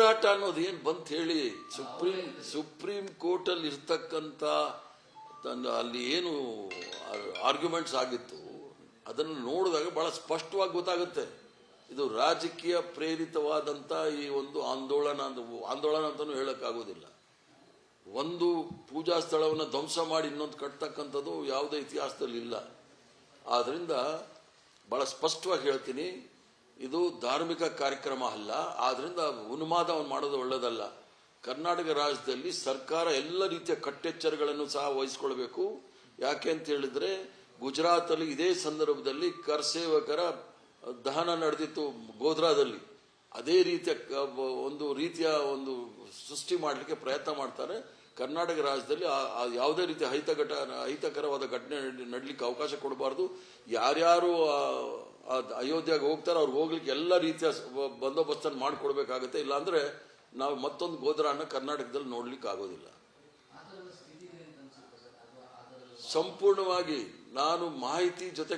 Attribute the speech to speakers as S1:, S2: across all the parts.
S1: ಹೋರಾಟ ಅನ್ನೋದು ಏನು ಬಂತ ಹೇಳಿ ಸುಪ್ರೀಂ ಕೋರ್ಟ್ ಅಲ್ಲಿ ಇರ್ತಕ್ಕಂಥ ಅಲ್ಲಿ ಏನು ಆರ್ಗ್ಯುಮೆಂಟ್ಸ್ ಆಗಿತ್ತು ಅದನ್ನು ನೋಡಿದಾಗ ಬಹಳ ಸ್ಪಷ್ಟವಾಗಿ ಗೊತ್ತಾಗುತ್ತೆ. ಇದು ರಾಜಕೀಯ ಪ್ರೇರಿತವಾದಂಥ ಈ ಒಂದು ಆಂದೋಲನ ಅಂತಾನೂ ಹೇಳಕ್ಕಾಗೋದಿಲ್ಲ. ಒಂದು ಪೂಜಾ ಸ್ಥಳವನ್ನು ಧ್ವಂಸ ಮಾಡಿ ಇನ್ನೊಂದು ಕಟ್ತಕ್ಕಂಥದ್ದು ಯಾವುದೇ ಇತಿಹಾಸದಲ್ಲಿ ಇಲ್ಲ. ಆದ್ರಿಂದ ಬಹಳ ಸ್ಪಷ್ಟವಾಗಿ ಹೇಳ್ತೀನಿ, ಇದು ಧಾರ್ಮಿಕ ಕಾರ್ಯಕ್ರಮ ಅಲ್ಲ. ಆದ್ರಿಂದ ಉನ್ಮಾದ ಮಾಡೋದು ಒಳ್ಳೆಯದಲ್ಲ. ಕರ್ನಾಟಕ ರಾಜ್ಯದಲ್ಲಿ ಸರ್ಕಾರ ಎಲ್ಲ ರೀತಿಯ ಕಟ್ಟೆಚ್ಚರಗಳನ್ನು ಸಹ ವಹಿಸಿಕೊಳ್ಬೇಕು. ಯಾಕೆ ಅಂತ ಹೇಳಿದ್ರೆ ಗುಜರಾತ್ ಅಲ್ಲಿ ಇದೇ ಸಂದರ್ಭದಲ್ಲಿ ಕರ್ಸೇವಕರ ದಹನ ನಡೆದಿತ್ತು ಗೋಧ್ರಾದಲ್ಲಿ. ಅದೇ ರೀತಿಯ ಒಂದು ಸೃಷ್ಟಿ ಮಾಡಲಿಕ್ಕೆ ಪ್ರಯತ್ನ ಮಾಡ್ತಾರೆ. ಕರ್ನಾಟಕ ರಾಜ್ಯದಲ್ಲಿ ಯಾವುದೇ ರೀತಿಯ ಅಹಿತಕರವಾದ ಘಟನೆ ನಡಲಿಕ್ಕೆ ಅವಕಾಶ ಕೊಡಬಾರ್ದು. ಯಾರ್ಯಾರು ಅಯೋಧ್ಯೆಗೆ ಹೋಗ್ತಾರೆ ಅವ್ರಿಗೆ ಹೋಗ್ಲಿಕ್ಕೆ ಎಲ್ಲ ರೀತಿಯ ಬಂದೋಬಸ್ತನ್ನು ಮಾಡಿಕೊಡ್ಬೇಕಾಗುತ್ತೆ. ಇಲ್ಲಾಂದ್ರೆ ನಾವು ಮತ್ತೊಂದು ಗೋಧ್ರಾನ ಕರ್ನಾಟಕದಲ್ಲಿ ನೋಡ್ಲಿಕ್ಕೆ ಆಗೋದಿಲ್ಲ. ಸಂಪೂರ್ಣವಾಗಿ ನಾನು ಮಾಹಿತಿ ಜೊತೆ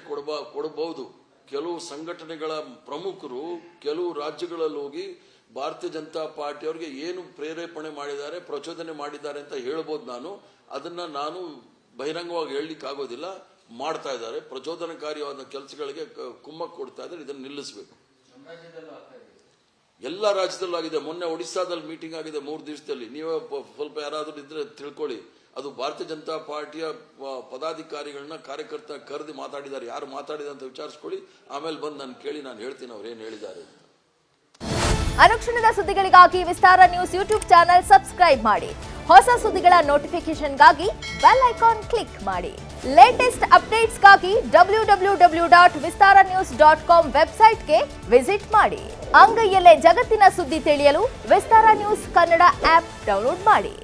S1: ಕೊಡಬಹುದು. ಕೆಲವು ಸಂಘಟನೆಗಳ ಪ್ರಮುಖರು ಕೆಲವು ರಾಜ್ಯಗಳಲ್ಲಿ ಹೋಗಿ ಭಾರತೀಯ ಜನತಾ ಪಾರ್ಟಿಯವರಿಗೆ ಏನು ಪ್ರೇರೇಪಣೆ ಮಾಡಿದ್ದಾರೆ, ಪ್ರಚೋದನೆ ಮಾಡಿದ್ದಾರೆ ಅಂತ ಹೇಳ್ಬೋದು. ಅದನ್ನ ನಾನು ಬಹಿರಂಗವಾಗಿ ಹೇಳಲಿಕ್ಕೆ ಆಗೋದಿಲ್ಲ. ಮಾಡ್ತಾ ಇದ್ದಾರೆ, ಪ್ರಚೋದನಕಾರಿಯಾದ ಕೆಲಸಗಳಿಗೆ ಕುಮ್ಮಕ್ಕು ಕೊಡ್ತಾ ಇದ್ದಾರೆ. ಇದನ್ನು ನಿಲ್ಲಿಸಬೇಕು. ಎಲ್ಲ ರಾಜ್ಯದಲ್ಲೂ ಆಗಿದೆ. ಮೊನ್ನೆ ಒಡಿಸ್ಸಾದಲ್ಲಿ ಮೀಟಿಂಗ್ ಆಗಿದೆ 3 ದಿವಸದಲ್ಲಿ. ನೀವೇ ಸ್ವಲ್ಪ ಯಾರಾದ್ರೂ ಇದ್ರೆ ತಿಳ್ಕೊಳ್ಳಿ. ಅದು ಭಾರತೀಯ ಜನತಾ ಪಾರ್ಟಿಯ ಪದಾಧಿಕಾರಿಗಳನ್ನ ಕಾರ್ಯಕರ್ತ ಕರೆದು ಮಾತಾಡಿದ್ದಾರೆ. ಯಾರು ಮಾತಾಡಿದ ಅಂತ ವಿಚಾರಿಸ್ಕೊಳ್ಳಿ. ಆಮೇಲೆ ಬಂದು ನಾನು ಕೇಳಿ ನಾನು ಹೇಳ್ತೀನಿ ಅವ್ರು ಏನು ಹೇಳಿದ್ದಾರೆ.
S2: ಅನುಕ್ಷಣದ ಸುದ್ದಿಗಳಿಗಾಗಿ ವಿಸ್ತಾರ ನ್ಯೂಸ್ ಯೂಟ್ಯೂಬ್ ಚಾನೆಲ್ ಸಬ್ಸ್ಕ್ರೈಬ್ ಮಾಡಿ. ಹೊಸ ಸುದ್ದಿಗಳ ನೋಟಿಫಿಕೇಶನ್ಗಾಗಿ ಬೆಲ್ ಐಕಾನ್ ಕ್ಲಿಕ್ ಮಾಡಿ. ಲೇಟೆಸ್ಟ್ ಅಪ್ಡೇಟ್ಸ್ಗಾಗಿ www.vistaranews.com ವೆಬ್ಸೈಟ್ಗೆ ವಿಸಿಟ್ ಮಾಡಿ. ಅಂಗೈಯಲ್ಲೇ ಜಗತ್ತಿನ ಸುದ್ದಿ ತಿಳಿಯಲು ವಿಸ್ತಾರ ನ್ಯೂಸ್ ಕನ್ನಡ ಆಪ್ ಡೌನ್ಲೋಡ್ ಮಾಡಿ.